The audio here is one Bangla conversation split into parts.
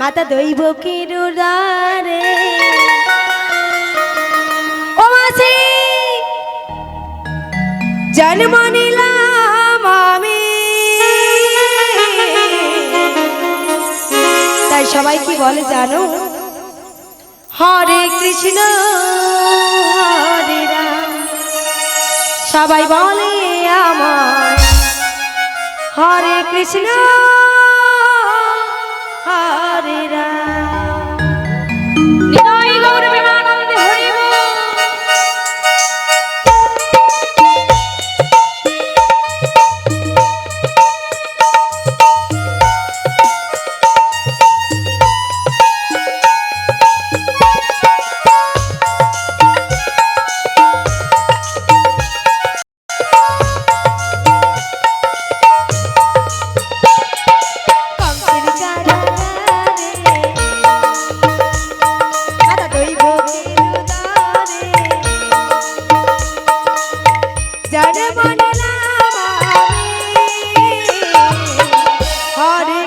মাতা দৈব কিরুদারে ও মাসি জন্ম নিলাম আমি, তাই সবাই কি বলে জানো? হরে কৃষ্ণ হরে রাম। সবাই বলে আমার হরে কৃষ্ণ হরে রাম। নিতাই গৌর প্রেমানন্দে হরি বল।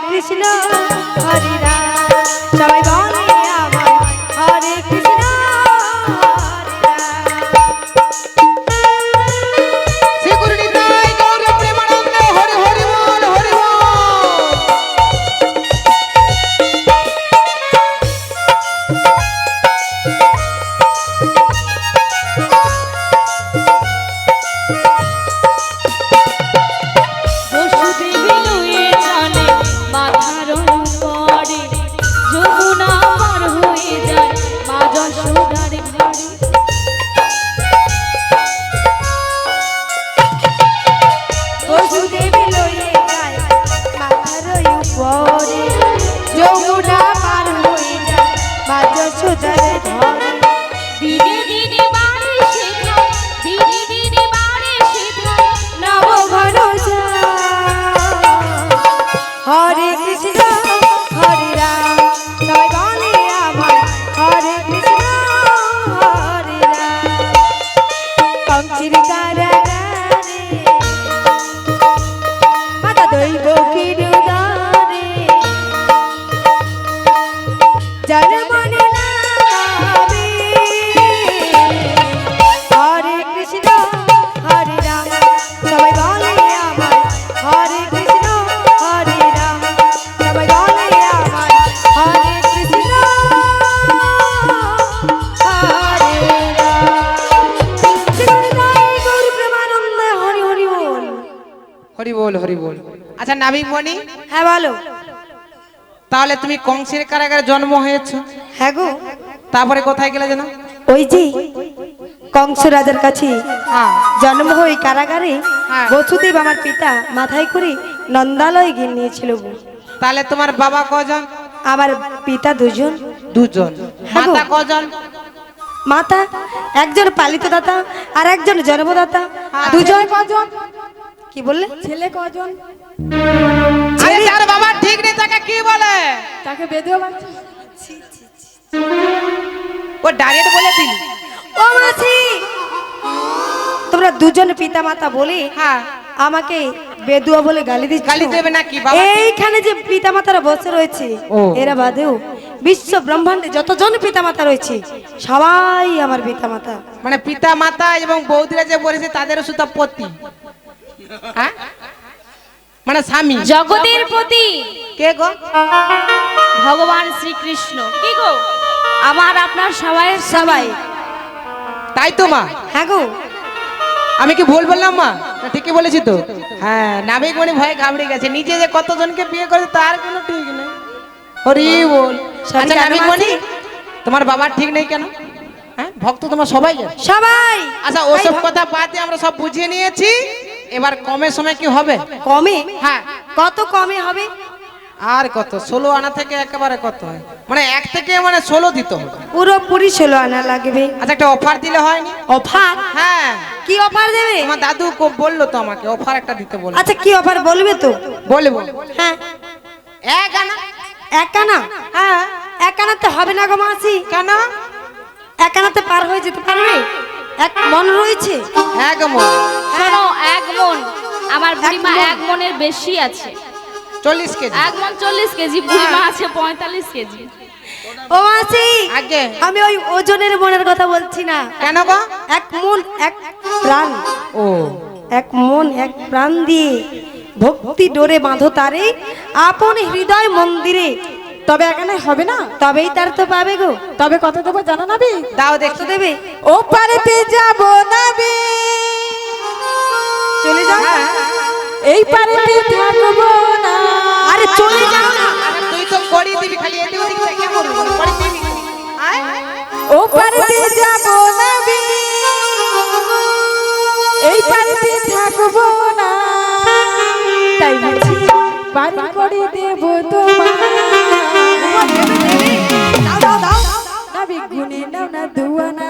কৃষ্ণ হরে রাম। সবাই বলে আমার হরে কৃষ্ণ হরি বল। আচ্ছা নাবিক মণি, হ্যাঁ বলো। তাহলে তুমি কংসের কারাগারে জন্ম হয়েছো? হ্যাঁ গো। তারপরে কোথায় গেলে যেন? ওই যে কংস রাজার কাছে জন্ম হয়ে কারাগারে বসুদেব আমার পিতা মাথায় করে নন্দালয়ে গিয়ে নিয়েছিল। তাহলে তোমার বাবা কজন? আমার পিতা দুজন। দুজন। মাতা কজন? মাতা একজন পালিত দাতা আর একজন জন্মদাতা। দুজন। কজন? কি বললে? ছেলে কজন? আরে যার বাবা ঠিক নেই তাকে কি বলে? তাকে বেদেও বাচ্চা। ও ডাইরেক্ট বলে দিল। ও মাসি, তোমরা দুজন পিতা মাতা বলে আমাকে বেদুয়া বলে গালি দিচ্ছ। গালি দেবে নাকি বাবা? এইখানে যে পিতা মাতারা বসে রয়েছে এরা বাদেও বিশ্ব ব্রহ্মাণ্ডে যতজন পিতা মাতা রয়েছে সবাই আমার পিতা মাতা। মানে পিতা মাতা এবং বৌদিরা যে বলেছে তাদেরও শুধু পতি, মানে স্বামী। জগতের পতি কে গো? ভগবান শ্রীকৃষ্ণ। কি গো? আমার আপনার সবাই। তাই তো মা? হ্যাঁ গো। আমি কি ভুল বললাম মা? ঠিকই বলেছি তো। হ্যাঁ, নাবিক মণি ভয়ে ঘাবড়ে গেছে। নিজে যে কতজনকে বিয়ে করে তার কোনো ঠিক নেই। হরি বল। আচ্ছা নাবিক মণি, তোমার বাবার ঠিক নেই কেন? হ্যাঁ, ভক্ত তোমার সবাই সবাই। আচ্ছা ওসব কথা বাদ দিয়ে আমরা সব বুঝিয়ে নিয়েছি। এবার কমে সময় কি হবে? কমে? হ্যাঁ। কত কমে হবে? আর কত? 16 আনা থেকে একেবারে কত হয়? মানে 1 থেকে মানে 16 দিতে হবে। পুরোপুরি 16 আনা লাগবে। আচ্ছা একটা অফার দিলে হয়নি? অফার? হ্যাঁ। কি অফার দেবে? আমার দাদু বললো তো আমাকে অফার একটা দিতে বললো। আচ্ছা কি অফার বলবে তো? বলবো। হ্যাঁ। 1 আনা। 1 আনা? হ্যাঁ। 1 আনাতে হবে না গো মাসি। কেন? 1 আনাতে পার হয়ে যেতে পারবে? 1 মন রয়েছে। 1 মন? শোনো, 1 মন। আমার বুড়িমা 1 মনের বেশি আছে। 40 কেজি। 1 মণ 40 কেজি, বুড়িমা আছে 45 কেজি। ও মাসি, আগে আমি ওই ওজনের মনের কথা বলছি না। কেন গো? 1 মন 1 প্রাণ, ও 1 মন 1 প্রাণ দিয়ে ভক্তি ডোরে বাঁধো তারে আপন হৃদয় মন্দিরে, তবে এখানে হবে না, তবেই তার তো পাবে গো। তবে কত দেবো জানো নাবি? দাও তো দেখি। দেবে। ও পারেতে যাব নাবি, চলে যাও। এই পারেতে থাকবো না। আরে চলে যাও না। আরে তুই তো করি দিবি খালি এদিক ওদিক থেকে করবি, করি দিবি। আয় ও পারেতে যাব নাবি, এই পারেতে থাকবো না। তাই বলছি পার করে দেব তোমার। দাও দাও দাও। নাবি গুনে নাও না দুয়ানা।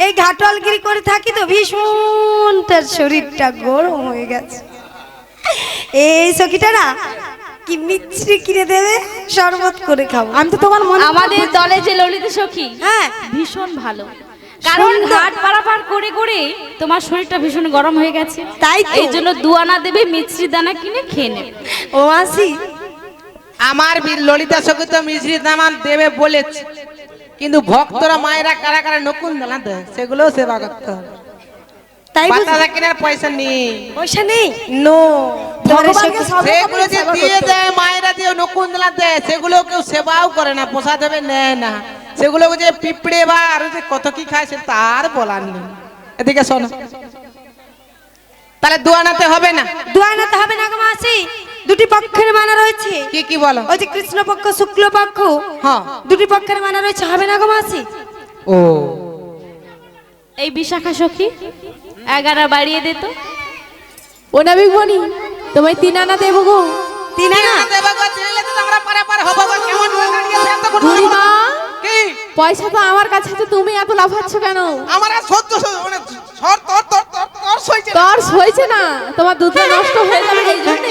এই ঘাটলগিরি করে থাকি তো ভীষণ তার শরীরটা গরম হয়ে গেছে। এই সখীটা না কি মিছরি কিনে দেবে, শরবত করে খাবো। আমি তো তোমার মনে আমাদের দলে যে ললিতা সখী, হ্যাঁ ভীষণ ভালো, কারণ ঘাট পারাপার করে করে তোমার শরীরটা ভীষণ গরম হয়ে গেছে, তাই তো। এই জন্য 2 আনা দেবে, মিছরি দানা কিনে খেয়ে নেবে। ও মাসি, আমার বীর ললিতা সখী তো মিশ্রি দামান দেবে বলেছে, কিন্তু ভক্তরা মায়েরা কারা কারা নকুন দানা দেয় সেগুলোও সেবা করতে হবে। তাই বুঝি? বাতাসা কেনার পয়সা নেই, পয়সা নেই। নো। ভগবানকে সব সেগুলো যে সেবা দিয়ে করতে দেয় মায়েরা দিয়ে নকুন দানা দেয়, সেগুলো কেউ সেবাও করে না, প্রসাদ হবে নেয় না। সেগুলো যে পিঁপড়ে বা আর যে কত কি খায় সে তার বলার নেই। এদিকে শোনো, তাহলে 2 আনাতে হবে না? দুয়ানাতে হবে না গো মাসি, দুটি পক্ষের মানা রয়েছে। কি কি বলো? ওই যে কৃষ্ণ পক্ষ শুক্ল পক্ষ, হ্যাঁ। দুটি পক্ষের মানা রয়েছে, হবে না গো মাসি? ও এই বিশাখা সখী 11 বাড়িয়ে দে তো। ও নাবিক বনি, তোমায় 3 আনা দেবো গো। 3 আনা দেবা গো, দিলে তো আমরা পারাপার হব গো। কেমন গাড়িয়েছে এত করে? বুড়িমা, কি পয়সা তো আমার কাছে আছে, তুমি এত লাফাচ্ছ কেন? আমার আর সহ্য মানে সর তোর সইছে না। তোর হয়েছে না, তোমার দুধটা নষ্ট হয়ে যাবে এই জন্য।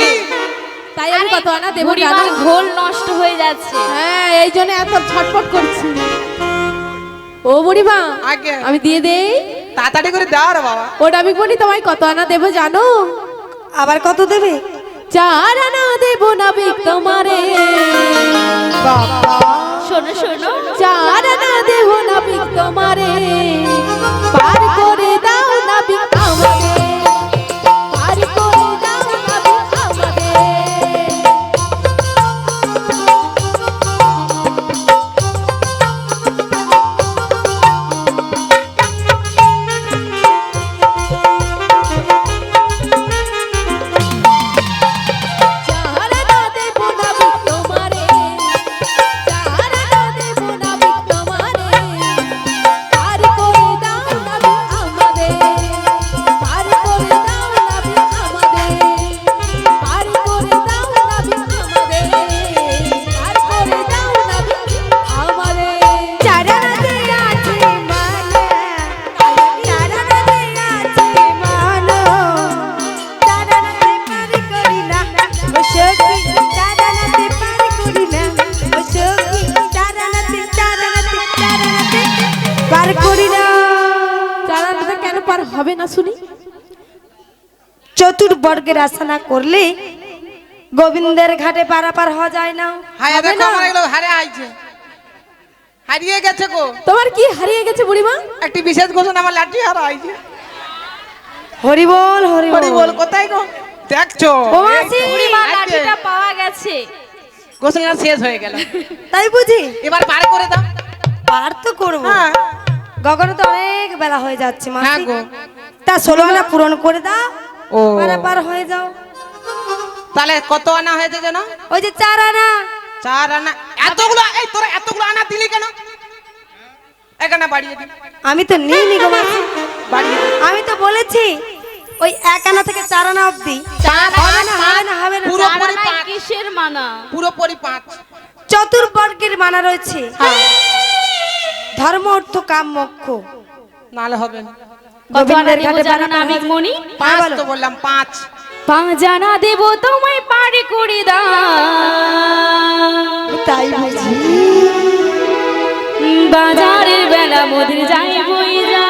তাই আমি কত আনা দেবো জানো? বুড়িমার ঘোল নষ্ট হয়ে যাচ্ছে। হ্যাঁ, এই জন্য এত ছটফট করছি। ও বুড়িমা, আগে আমি দিয়ে দেই। তাড়াতাড়ি করে দাও রে বাবা। ও নাবিক বনি, তোমায় কত আনা দেবো জানো? আবার কত দেবে? 4 আনা দেবো নাবিক তোমারে। শোনো শোনো, 4 আনা দেবো নাবিক তোমারে। পার করে দাও নাবিক আমারে, পার করে দাও নাবিক আমারে। বর্গের আশা না করলে গোবিন্দের ঘাটে পারাপার হওয়া যায় না। হায় হবে দেখো না? আমার এগুলো হারে আইছে, হারিয়ে গেছে গো। তোমার কি হারিয়ে গেছে বুড়িমা? একটি বিশেষ ঘোষণা আমার লাঠি হারা আইছে। হরি বল হরি হরি বল। বল কোথায় গো? দেখছো ও মাসি, বুড়িমা লাঠিটা পাওয়া গেছে। ঘোষণা শেষ হয়ে গেল, তাই বুঝি? এবার বার করে দাও। পার তো করবো। হ্যাঁ গগনে তো অনেক বেলা হয়ে যাচ্ছে হ্যাঁ মাসি। গো। তা 16 আনা পূরণ করে দাও, ও পারাপার হয়ে যাও। তাহলে কত আনা হয়েছে যেন? ওই যে 4 আনা। 4 আনা। এতগুলো, এই তোরা এতগুলো আনা দিলি কেন? এখানে বাড়িয়ে দিন, আমি তো নিইনি গো মাসি। বাড়িয়ে দিন। আমি তো বলেছি ওই 1 আনা থেকে 4 আনা অবধি। হবে না হবে না হবে না। পুরোপুরি তারা নাই 5, কিসের মানা? পুরোপুরি 5। চতুর্বর্গের মানা রয়েছে, ধর্ম অর্থ কাম মোক্ষ। নালে হবে না। কত আনা গোবিন্দের দেব ঘাটে জানো না পারাপার নাবিক হয়ে- মণি? 5 তো বললাম, 5। 5 আনা দেব তোমায় পার করে দাও, তাই বুঝি? বাজারের বেলা মোদের যাই বই যা।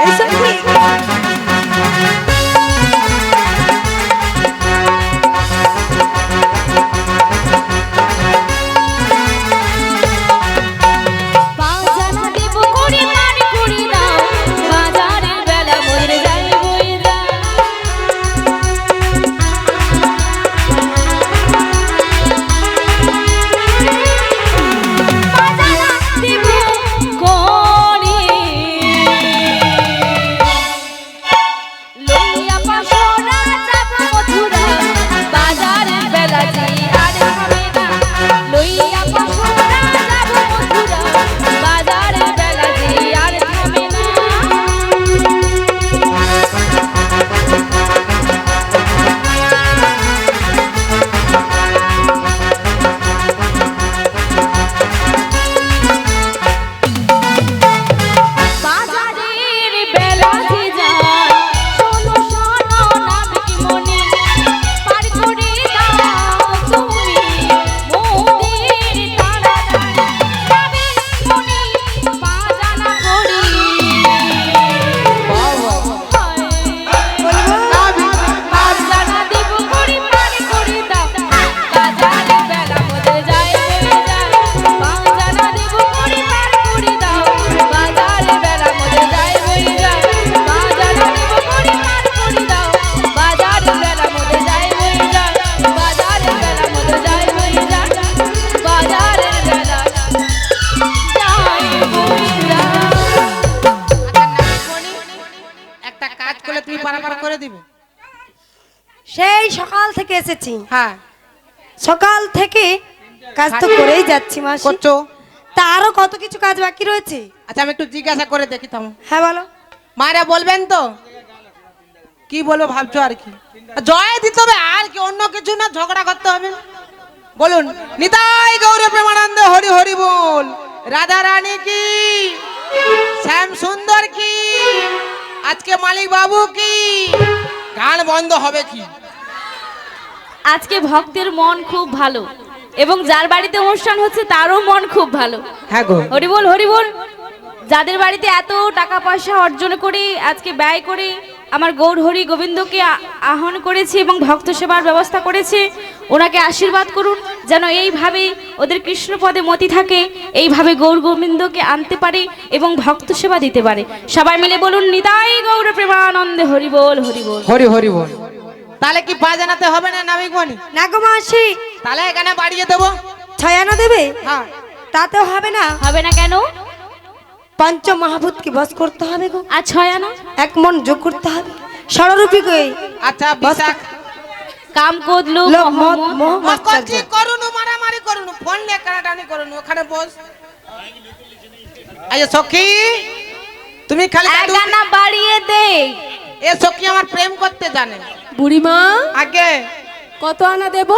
এইসব কি? বাজানা দেব করে পার করে দাও, বাজারের বেলা মোদের যাই বই যা। বাজানা দেব করে লইয়া পাশরা যাব মথুরা, বাজারের বেলা যে আর হবে না। লইয়া পাশরা যাব মথুরা, বাজারের বেলা যে আর হবে না। বাজারের বেলা যে যায়, শোনো শোনো নাবিক মনি, পার করে দাও তুমি মোদের তাড়াতাড়ি। নাবিক মনি বাজানা করি, বাজানা দেব করি পার করে দাও, বাজারের বেলা মোদের যায় বয়ে যায়। বাজানা দেব করি পার করে দাও, বাজারের বেলা মোদের যায় বয়ে যায়। বাজানা দেব করি পার করে দাও, বাজারের বেলা মোদের যায় বয়ে যায়। বাজারের বেলা মোদের যায় বয়ে যায়, বাজারের বেলা যায় বয়ে যায়। একটা কাজ করলে তুমি পারাপার করে দিবে। সেই সকাল থেকে এসেছি, হ্যাঁ সকাল থেকে কাজ তো করেই যাচ্ছি মাসি। করছো। তা আরো কত কিছু কাজ বাকি রয়েছে। আচ্ছা আমি একটু জিজ্ঞাসা করে দেখি থামো। হ্যাঁ বলো। মারা বলবেন তো? কি বলবো ভাবছো আর কি? জয় দিতে হবে আর কি, অন্য কিছু না, ঝগড়া করতে হবে না। বলুন নিতাই গৌর প্রেমানন্দ হরি হরি বল। রাধা রানী কি, শ্যাম সুন্দর কি, আজকে মালিক বাবু কি। গান বন্ধ হবে কি? আজকে ভক্তের মন খুব ভালো এবং যার বাড়িতে অনুষ্ঠান হচ্ছে তারও মন খুব ভালো। হ্যাঁ গো। হরি বল হরি বল। যাদের বাড়িতে এত টাকা পয়সা অর্জন করে আজকে ব্যয় করে আমার গৌর হরি গোবিন্দকে আহ্বান করেছে এবং ভক্ত সেবার ব্যবস্থা করেছে, ওনাকে আশীর্বাদ করুন যেন এইভাবে ওদের কৃষ্ণপদে মতি থাকে, এইভাবে গৌর গোবিন্দকে আনতে পারে এবং ভক্ত সেবা দিতে পারে। সবাই মিলে বলুন নিতাই গৌর প্রেমানন্দে হরি বল হরি বল। হরি হরি বল। তাহলে কি পা জানাতে হবে না নাবিক মনি? না গো মাসি, তাহলে এখানে বাড়িয়ে দেবো। 6 আনা দেবে? হ্যাঁ তাতেও হবে না, হবে না কেন? পঞ্চ মহাভূতকে বস করতে হবে গো। আর 6 আনা 1 মন যোগ করতে হবে। ষড়রূপী কই আচ্ছা বিশাখ কাম ক্রোধ লোভ লোভ মোহ মদ মোহ মাশ্চর্য। করছি করুন, মারামারি করুন, ফোন নিয়ে কানাটানি করুন, ওখানে বস। আচ্ছা সখী তুমি খালি এক দাদু- আনা বাড়িয়ে দে। এ সখী আমার প্রেম করতে জানে। বুড়িমা আগে কত আনা দেব?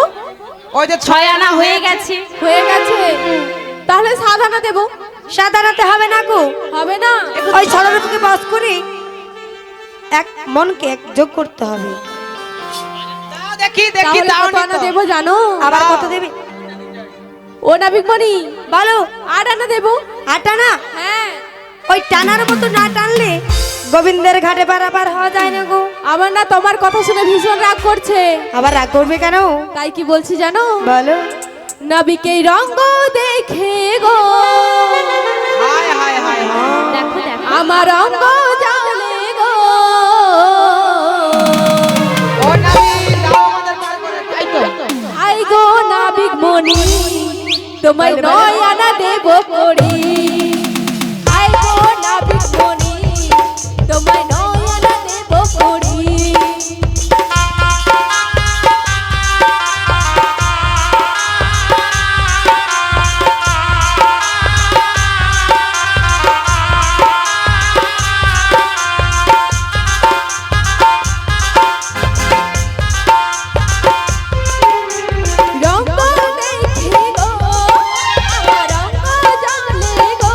ওই যে 6 আনা হয়ে গেছে। হয়ে গেছে, তাহলে 7 আনা দেব। 7 আনাতে হবে না গো, হবে না? ওই ষড়রূপীকে বস করে 1 মনকে 1 যোগ করতে হবে। দাও দেখি দেখি তাহলে দাও কত আনা দেব জানো? আবার কত দেবে ও নাবিকমণি বলো? 8 আনা দেব। 8 আনা? হ্যাঁ ওই টানার মতো না টানলে গোবিন্দের ঘাটে পারাপার হওয়া যায় না গো। আমার না তোমার কথা শুনে ভীষণ রাগ করছে। আবার রাগ করবে কেন? তাই কি বলছি জানো? বলো। নবীকে রঙ্গ দেখে গো হায় হায় হায় হায়। দেখো দেখো আমার অঙ্গ জালে গো। ও নবী দাও আমাদের পার করে, তাই তো। আই গো নাবিক মনি তোমায় নয়না দেব করি। আই গো নাবিক মনি তোমায় নয়না দেব করি। রঙ্গ দেখে গো আমার রঙ্গ জালে গো।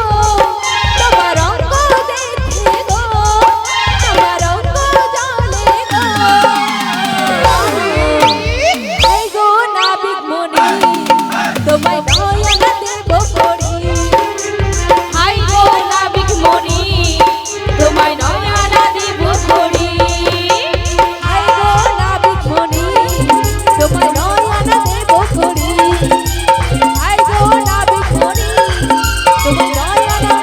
তোমার রঙ্গ দেখে গো তোমার রঙ্গ জালে গো। এই গো নাবিক মনি তোমায় নয়না দেব করি। হাই গো নাবিক মনি তোমায় নয়না দেব করি। আই গো নাবিক মনি তোমায় নয়না দেব করি। আই গো নাবিক মনি তোমায় নয়না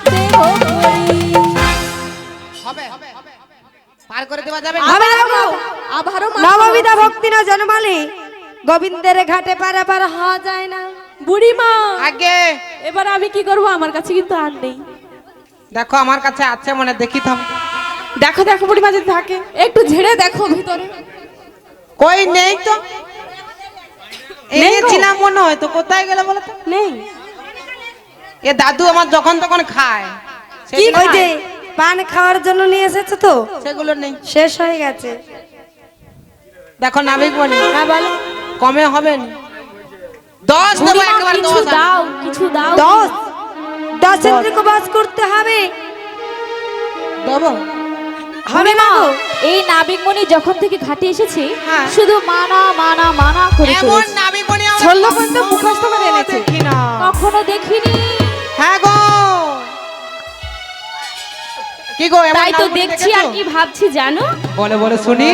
দেব করি। হবে পার করে দেওয়া যাবে না? হবে না গো। আবারও নববিধা ভক্তি না জন্মালে গোবিন্দের ঘাটে পারাপার হওয়া যায় না। বুড়িমা আগে এবার আমি কি করব? আমার কাছে কিন্তু আর নেই। দেখো আমার কাছে আছে মনে, দেখি থাম। দেখো দেখো বুড়িমা যদি থাকে একটু ঝেড়ে দেখো ভিতরে। কই নেই তো। এনেছিলাম মনে হয় তো, কোথায় গেল বলো তো? নেই। এ দাদু আমার যখন তখন খায়, কি সেগুলো ওই যে পান খাওয়ার জন্য নিয়ে এসেছে তো, সেগুলো নেই। শেষ হয়ে গেছে। দেখো নাবিক বলি হ্যাঁ বলো। কমে হবে না। 10 দেবো বুড়িমা, একবার, কিছু 10 দাও কিছু দাও। 10 ইন্দ্রিয়কে বাস করতে হবে। দেবো। হবে না গো। এই নাবিক মনি যখন থেকে ঘাটে এসেছে হ্যাঁ। শুধু মানা মানা মানা করে এমন চলেছে। নাবিক বলি আমরা ষোল পর্যন্ত মুখস্থ করে এনেছে। দেখি না। কখনো দেখিনি। হ্যাঁ গো। কি গো এমন তাই তো নাবিক বলি দেখছি দেখেছো? আর কি ভাবছি জানো? বলে বলে শুনি।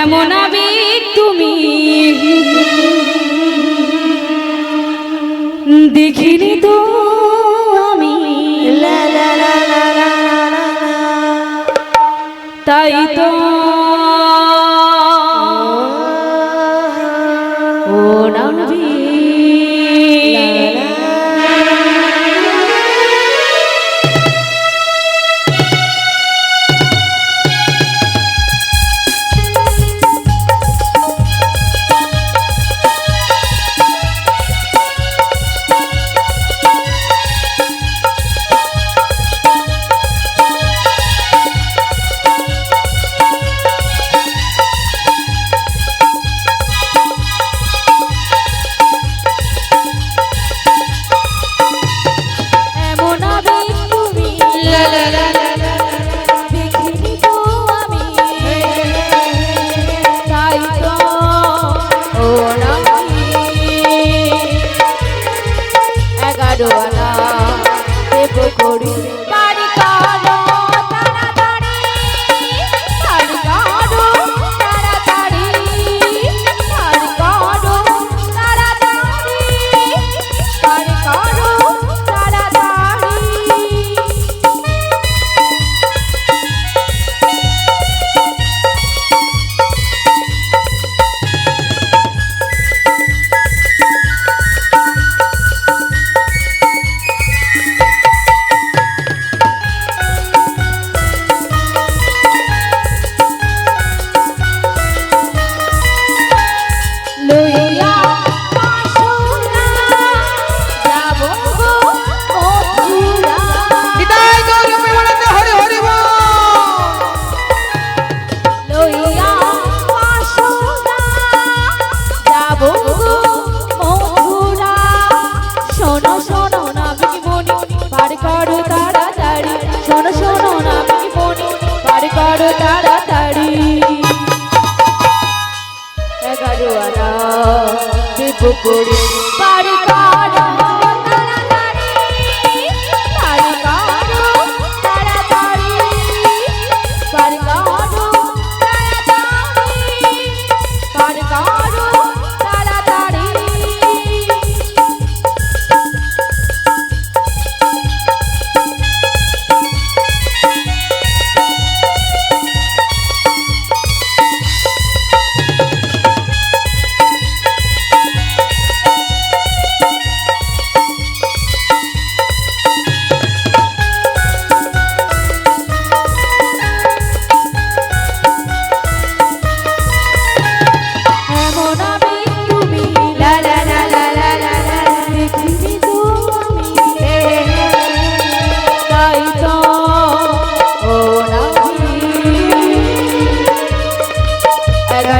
এমন নাবিক তুমি দেখিনি তো আমি, তাই তো ও নাবিক এমন নাবিক তুমি দেখিনি তো আমি, তাই তো ও নাবিক 11 আনা দেব করি। বাড়ি কালো তাড়াতাড়ি, বাড়ি কালো তাড়াতাড়ি, বাড়ি কালো তাড়াতাড়ি, বাড়ি কালো তাড়াতাড়ি। লইয়া বাসনা যাব গো মথুরা। বিদায় গো তুমি বলতে হরি হরি বল। লইয়া বাসনা যাব গো মথুরা। শোনো শোনো নাবিক মনি পার করো তাড়াতাড়ি, শোনো শোনো নাবিক মনি পার করো তাড়াতাড়ি। 11 আনা দেব করি, পার করো তাড়াতাড়ি, পার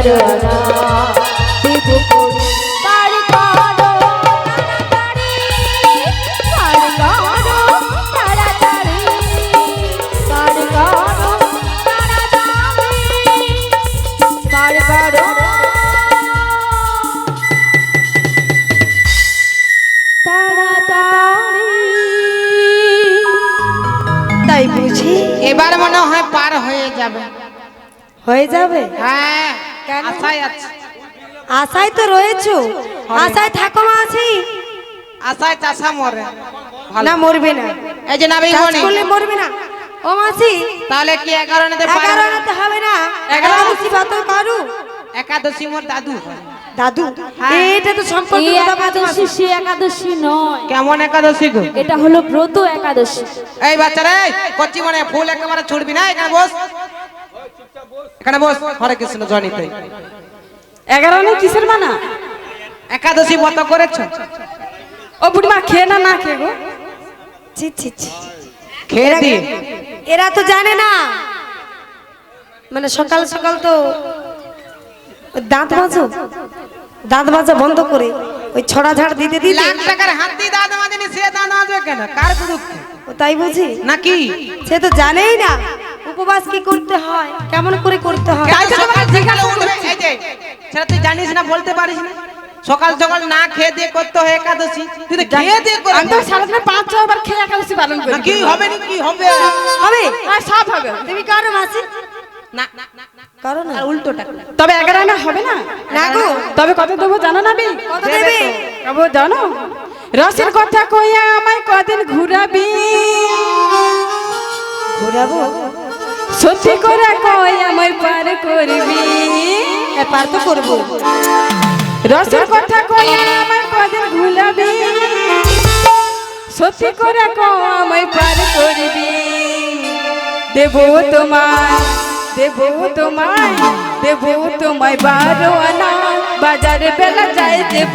বারো আনা দেব করি পার করো তাড়াতাড়ি পার করো তাড়াতাড়ি পার করো তাড়াতাড়ি পার করো তাড়াতাড়ি তাই বুঝি এবার মনে হয় পার হয়ে যাবে। হয়ে যাবে? হ্যাঁ কেন? আশায় আছে, আশায় তো রয়েছো, আশায় থাকো মাসি। আশায় চাষা মরে। ভালো। না মরবে না, এই যে নাবিক কাজ মণি, করলে মরবে না ও মাসি। তাহলে কি 11 নিতে পারবে? 11 আনাতে হবে না, 11 বাতো পারু। একাদশী মোর দাদু। দাদু হ্যাঁ। এটা তো সম্পর্ক এই কথা বলতে একাদশী মাসি। সে একাদশী নয়, কেমন একাদশী গো? এটা হলো ব্রত একাদশী। এই বাচ্চারা, এই কচ্চি মানে ফুল একেবারে ছুড়বি না, এখানে বস, এখানে বস। হরে কৃষ্ণ জনিতে 11 আনা কিসের মানা? একাদশী ব্রত করেছ? ও বুড়িমা খেয়ে না, না খেয়ে গো। ছি ছি ছি। খেয়ে দিয়ে এরা তো জানে না, মানে সকাল সকাল তো দাঁত মাজা বন্ধ করে ওই ছড়া ঝাড় দিতে দিতে লাখ টাকার হাত দিয়ে দাঁত মাজেনি, সে দাঁত মাজবে কেন? কার কুদুক ও তাই বুঝি নাকি? সে তো জানেই না উপবাস কি করতে হয়, কেমন করে করতে হয়। কাল সকাল সকালে উঠবে, এই যে সেটা তুই জানিস না, বলতে পারিস না? সকাল সকাল না খেয়ে দিয়ে করতে হয় একাদশী, তুই তো খেয়ে দিয়ে করবি। আমি তো সারাদিনে 5-6 বার খেয়ে একাদশী পালন করি। না কি হবে নি, কি হবে? হবে আর সব হবে। তুমি করো মাসি, না করো না। আর উল্টোটা তবে 11 আনা হবে না। না গো, তবে কত দেবো জানো না বি? কত দেবে? কব জানো? রসের কথা কইয়া আমায় কদিন ঘুরাবি, ঘুরাবো? সত্যি করে কই আমায় পার করবি। পার তো করবো। রসের কথা কইয়া আমায় কদিন ঘুরাবি, সত্যি করে কই আমায় পার করবি। দেব তোমায়, দেব তোমায়, দেব তোমায় 12 আনা, বাজারে বেলা যাই দেব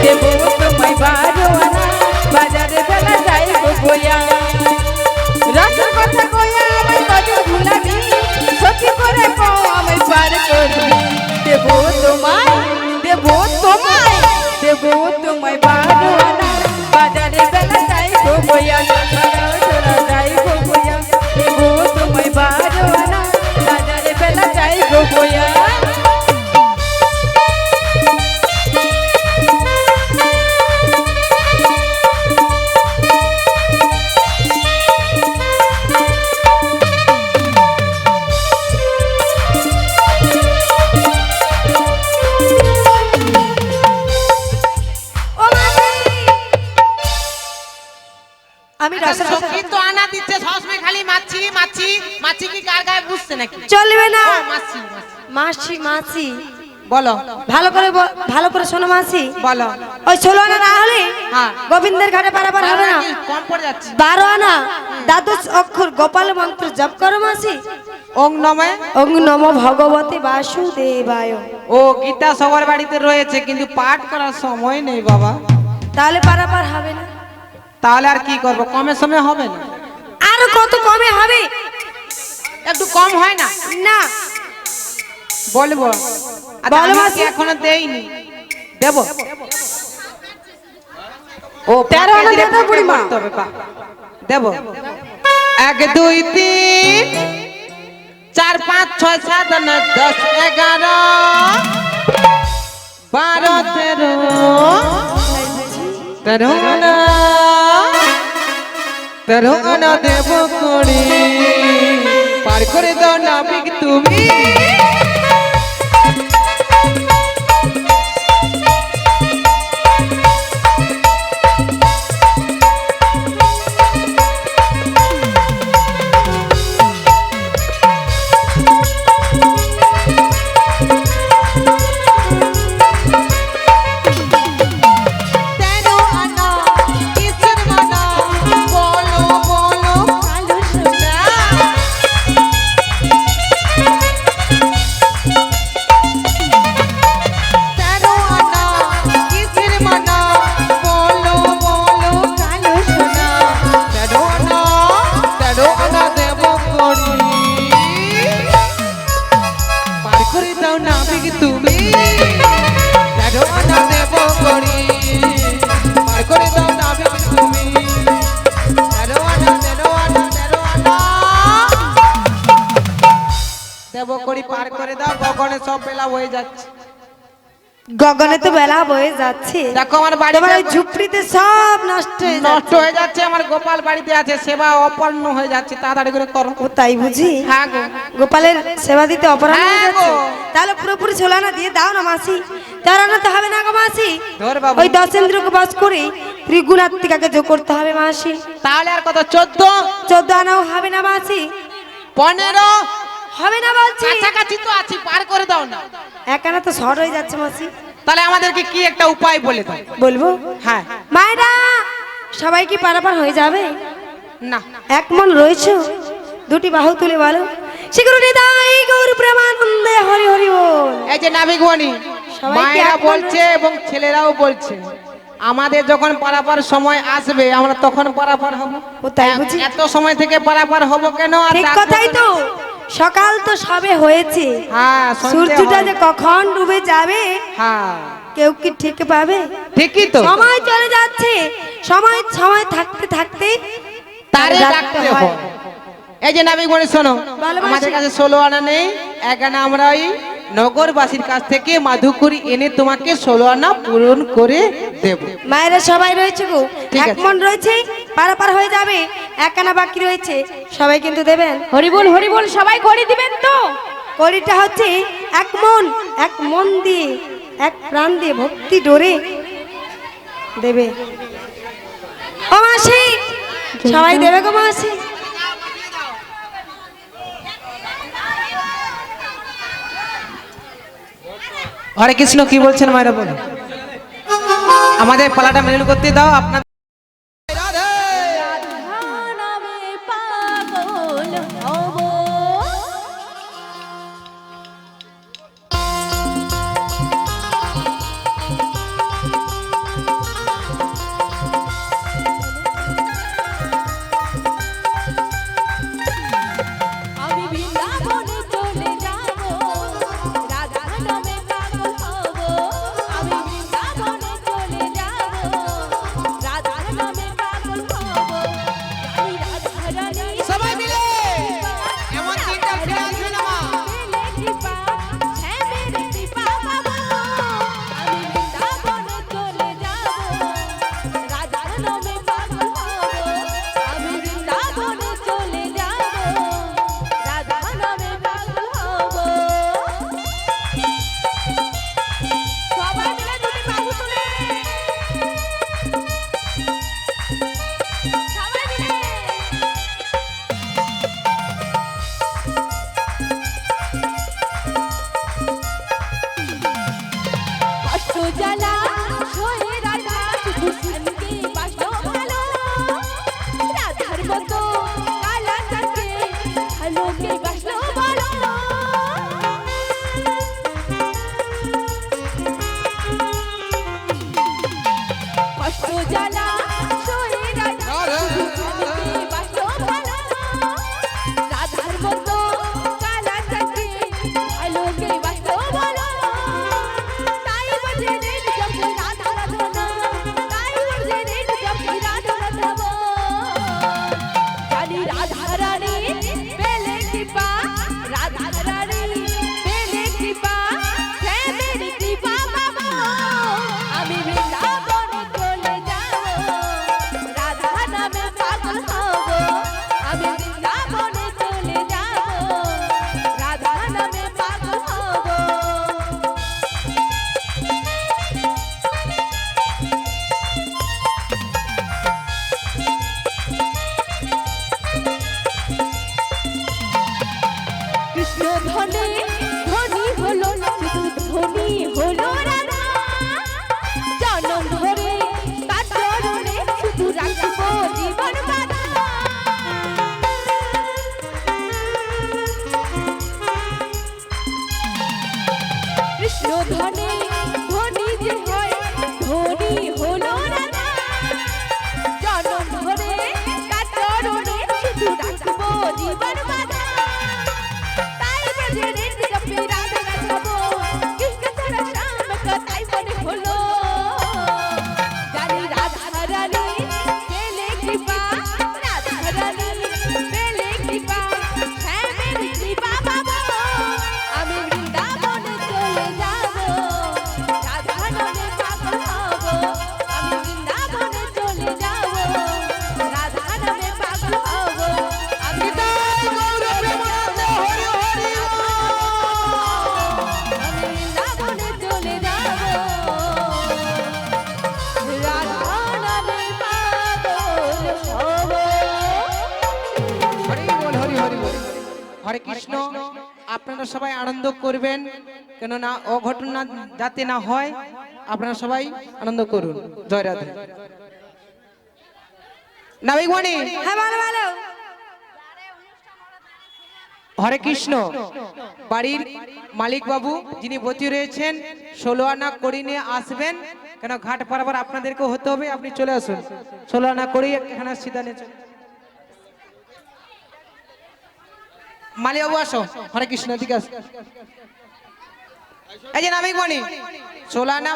দেব তোমায় 12 আনা, বাজারে বেলা যাই বইয়া। রসের কথা কইয়া আমায় কদিন ঘুরাবি, সত্যি করে কই আমায় পার করবি। দেব তোমায়, দেব তোমায়, দেব তোমায় 12 আনা, বাজারে বেলা যাই বইয়া। তোরা যাই বইয়া, দেব তোমায় 12 আনা, বাজারে বেলা যাই বইয়া। আমি রসের কথা সখী তো আনা দিচ্ছে, সবসময় খালি মাছি মাছি মাছি, কি কার গায়ে বুঝছে নাকি? চলবে না ও, মাছি মাসি। মাসি বলো, ভালো করে শোনো মাসি, বলো। ওই 16 আনা না হলে হ্যাঁ। গোবিন্দের ঘাটে পারাবার হবে না। কম পড়ে যাচ্ছে। 12 আনা দ্বাদশ অক্ষর গোপাল মন্ত্র জপ করো মাসি। ওং নমঃ। ওং নমো ভগবতে বাসুদেবায়। ও গীতা সবার বাড়িতে রয়েছে, কিন্তু পাঠ করার সময় নেই বাবা। তাহলে পারাবার হবে না। তাহলে আর কি করব? কমে সময় হবে না? আর কত কমে হবে? একটু কম হয় না? না বলবো। আর বলো আমি কি মাসি। এখনো দেইনি, দেব। ও 13 আনা পাকে দেবো পাকে বুড়িমা। করতে হবে, দেব। 1 2 3 4 5 6 7 9 10 11 12 13 আনা দেব করি, পার করে দাও নাবিক তুমি। দেব করি পার করে দাও, গগনে সব বেলা হয়ে যাচ্ছে। গগনে তো বেলা বয়ে যাচ্ছে, দেখো আমার বাড়ি তোমার ওই ঝুপড়িতে সব নষ্ট হয়ে নষ্ট যাচ্ছে। হয়ে যাচ্ছে, আমার গোপাল বাড়িতে আছে, সেবা অপন্ন হয়ে যাচ্ছে, তাড়াতাড়ি করে করো। ও তাই বুঝি? হ্যাঁ গো। গোপালের সেবা দিতে অপরাধ হয়ে হ্যাঁ যাচ্ছে। গো। তাহলে পুরোপুরি ছোলানা দিয়ে দাও না মাসি, তাড়ানো তো হবে না গো মাসি। ধর বাবু। ওই দশেন্দ্রকে বাস করে ত্রিগুণাত্মিকাকে যোগ করতে হবে মাসি। তাহলে আর কত 14 14 আনাও হবে না মাসি, 15 হবে না বলছি। কাছাকাছি তো আছি, পার করে দাও না। এক আনা তো শর্ট হয়ে যাচ্ছে মাসি। তাহলে আমাদেরকে কি একটা উপায় বলে দাও। বলবো? হ্যাঁ। মায়েরা সবাই কি পারাপার হয়ে যাবে? না, এক মন রয়েছে, দুটি বাহু তুলে বলো শিখরুটি দাই গৌর প্রেমানন্দে হরি হরি বল। এই যে নাবিকমণি, সবাই কি মায়েরা এক মন বলছে এবং ছেলেরাও বলছে, আমাদের যখন পারাপার সময় আসবে আমরা তখন পারাপার হব। ও তাই বুঝি? এত সময় থেকে পারাপার হব কেন? আর ঠিক রাত কথাই তো, সকাল তো সবে হয়েছে, হ্যাঁ, সন্ধে সূর্যটা হয়। যে কখন ডুবে যাবে হ্যাঁ, কেউ কি ঠিক পাবে? ঠিকই তো। সময় চলে যাচ্ছে, সময় সময় থাকতে থাকতে তারে ডাকতে হয়। এই যে নাবিকমণি শোনো, ভালোবাসি। আমাদের কাছে 16 আনা নেই, 1 আনা আমরা ওই নগরবাসীর কাছ থেকে মাধুকরি এনে তোমাকে 16 আনা পূরণ করে দেব। মায়েরা সবাই রয়েছে গো, ঠিক এক আছে। মন রয়েছে, পারাপার হয়ে যাবে, এক আনা বাকি রয়েছে, সবাই কিন্তু দেবেন। হরি বল সবাই করে দিবেন তো? কড়িটা হচ্ছে এক মন দিয়ে, এক প্রাণ দিয়ে, ভক্তি ডোরে দেবে। ও মাসি, সবাই দেবে গো মাসি। হরে কৃষ্ণ, কি বলছেন মায়েরা বলো? আমাদের পালাটা মেল করতে দাও। আপনার নামে পাগল হব। আমি বৃন্দাবনে চলে যাব, রাধার নামে পাগল হব। আমি বৃন্দাবনে চলে যাব, রাধার নামে পাগল হব। আমি রাধারানী সবাই মিলে এমন দিনটা ফিরে আসবে না মা। পেলে কৃপা, হ্যাঁ মেরে কৃপা পাবো। আমি বৃন্দাবনে চলে যাব, রাধার নামে পাগল হব। আমি বৃন্দাবনে চলে যাব, রাধার নামে পাগল হব। সবাই মিলে দুটি বাহু তুলে, সবাই মিলে কষ্ট জ্বালা সয়ে রাধা শুধু শ্যামকে বাসো ভালো। রাধার মতো কালা চাকে ভালোকে বাসলো বলো। কষ্ট জ্বালা সয়ে রাধা শুধু শ্যামকে বাসলো ভালো। রাধার মতো কালা চাকে ভালোকে বাসলো বলো। তাই বজে রেড জপি রাধা রাধা, তাই বজে রেড জপি রাধা রাধা। জানি রাধা রানী পেলে কৃপা, রাধা রানী পেলে কৃপা, হে মেরি কৃপা পাবো। আমি বৃন্দাবনে চলে যাব, রাধা নামে পাগল হব। আমি বৃন্দাবনে চলে যাব, রাধা নামে পাগল হব। কৃষ্ণ ধনে ধনী হলো, শুধু ধনী হলো রাধা। জনম ধরে তার চরণে শুধু রাখবো জীবন বাঁধা। কৃষ্ণ ধনে ধনী যে হয়, ধনী হলো রাধা। জনম ধরে তার চরণে শুধু রাখবো জীবন বাঁধা। তাই বজে রেড হরে কৃষ্ণ। আপনারা সবাই আনন্দ করবেন, কেননা অঘটনা যাতে না হয়, আপনারা সবাই আনন্দ করুন। জয় রাধে। নাবিক মণি, হ্যাঁ বলো বলো। হরে কৃষ্ণ। বাড়ির মালিক বাবু যিনি বতী রয়েছেন 16 আনা কড়ি নিয়ে আসবেন, কেন ঘাট পারাবার আপনাদেরকেও হতে হবে। আপনি চলে আসুন, 16 আনা কড়ি এখানে সিধা নিয়ে চলুন। মালিক বাবু আসো। হরে কৃষ্ণ, দিকে আসো। এই যে নাবিক মণি, 16 আনা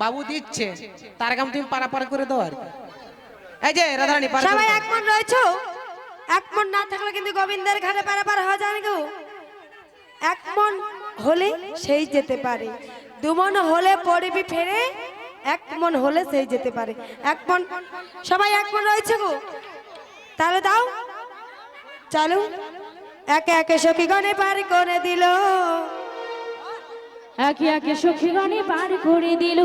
বাবু দিচ্ছে, তার কাম তুমি পারাপার করে দাও আর কি। এই যে রাধারানী পার সবাই এক মন রয়েছো? এক মন না থাকলে কিন্তু গোবিন্দের ঘাটে পারাপার হওয়া যায় না গো। এক মন হলে সেই যেতে পারে, 2 মন হলে পড়বি ফেরে, 1 মন হলে সেই যেতে পারে। 1 মন, সবাই 1 মন রয়েছে গো, তাহলে দাও চালু। একে একে সখীগণে পার করে দিল, একে একে সখীগণে পার করে দিল,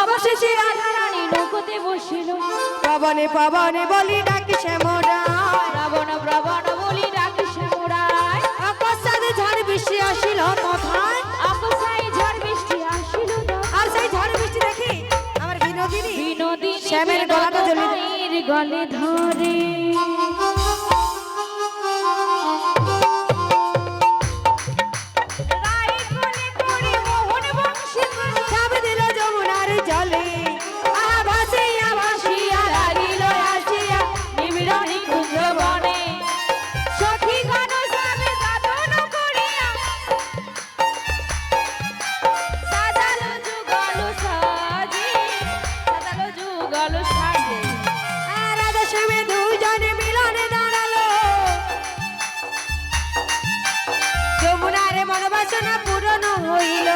অবশেষে রানী নৌকোতে বসিল। পবনে পবনে বলি ডাকি শ্যামরা, রাবণ রাবণ বলি ডাকি শ্যামরায়, আকাশে ঝড় বৃষ্টি আসিল কোথায়, আকসাই ঝড় বৃষ্টি আসিল। আর সেই ঝড় বৃষ্টি দেখি আমার বিনোদিনী বিনোদিনী শ্যামের গলাটা জ্বলে মায়ের গলে ধরে, চাপে দিল যমুনার জলে, আহা ভাসিয়া ভাসিয়া লাগিল আসিয়া নিবিড় নিকুঞ্জ বনে, সখীগণ সবে গান করিয়া সাজালো যুগল সাজে, সাজালো যুগল সাজে। আর রাধা শ্যামে দুজনে মিলনে দাঁড়ালো, যমুনারে মনোবাসনা পূরণ হইল।